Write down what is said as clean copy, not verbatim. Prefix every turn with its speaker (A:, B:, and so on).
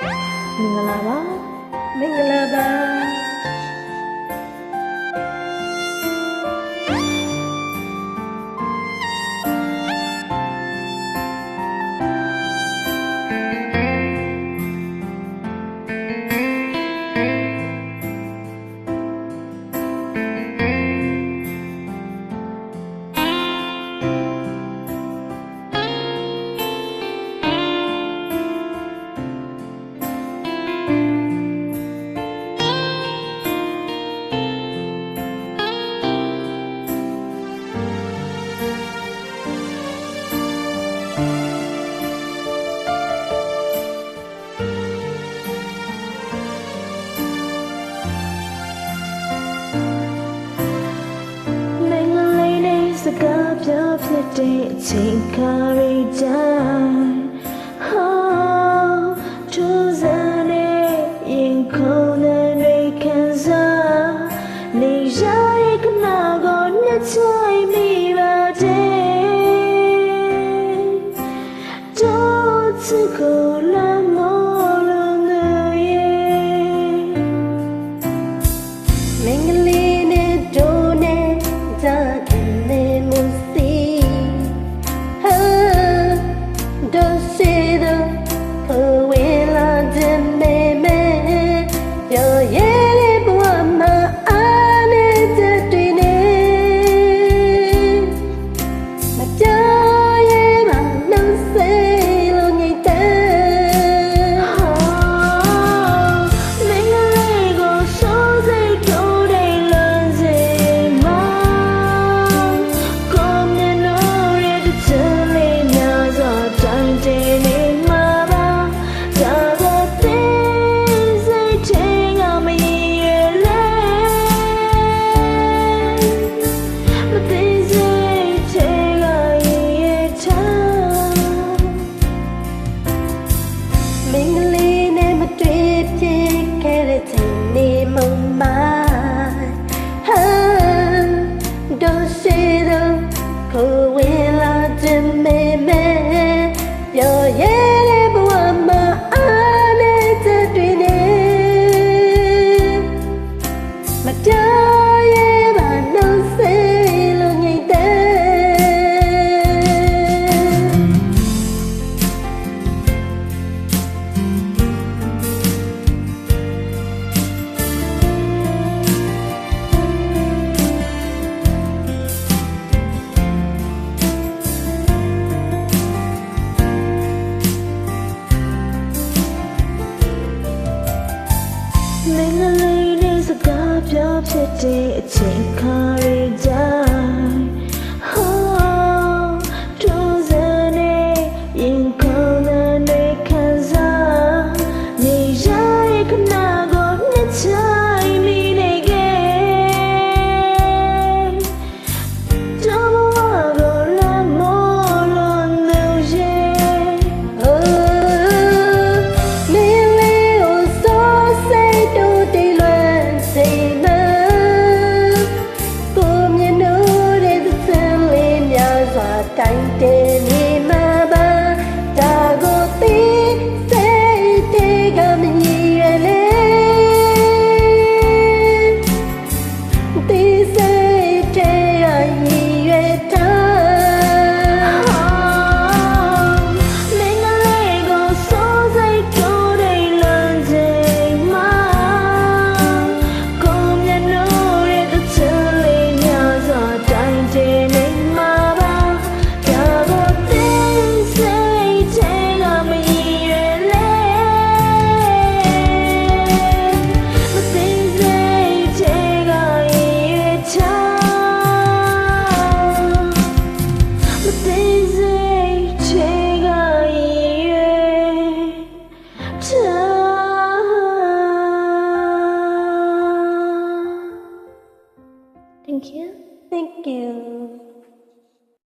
A: မင်္ဂလာပါ
B: မင်္ဂလာပါစကားပြောဖြစ်တဲ့အချိန်ခါရီတိုင်းဟောထူးဆန်းတဲ့ရင်ခုန်တဲ့ခံစားနေရတဲ့ခဏကိုနှစ်ချိုင်မိပါတယ်တော့ချစ်ကိုလာမောလို့နေမင်္ဂလေးနဲ့တို့နဲ့ဒါမင်္ဂလေးနဲ့စကားပြောဖြစ်တဲ့အချိန်ခါရီတိုင်းဟောထူးဆန်းတဲ့ရင်ခုန်တဲ့ခံစားနေရတဲ့ခဏကိုနှစ်ချိုင်မိနေခဲ့တော့ဘဝကိုလာမောလို့နေရဲ့တိုင်းတဲ့နေမှာပါဒါကိုသိစိတ်တွေကမငြီရလေသိစိတ်တွေကရည်ရွယ်ထားမင်္ဂလေးကိုစိုးစိတ်ကိုယ်တိုင်လမ်းချိန်မှာကိုမျက်နှာရဲ့တစ်ချက်လေးများစွာတိုင်းတဲ့နေမှာThank you.